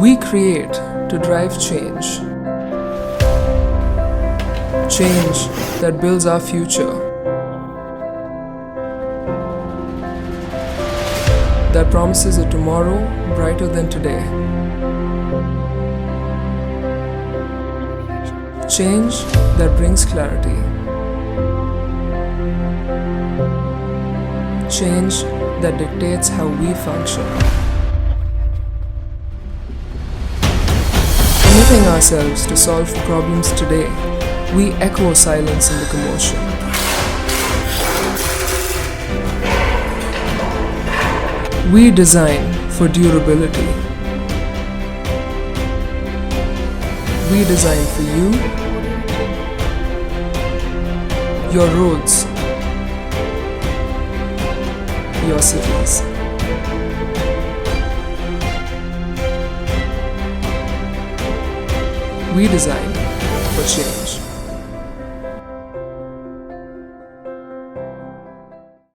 We create to drive change. Change that builds our future. That promises a tomorrow brighter than today. Change that brings clarity. Change that dictates how we function. Committing ourselves to solve problems today, we echo silence in the commotion. We design for durability. We design for you, your roads, your cities. We design for change.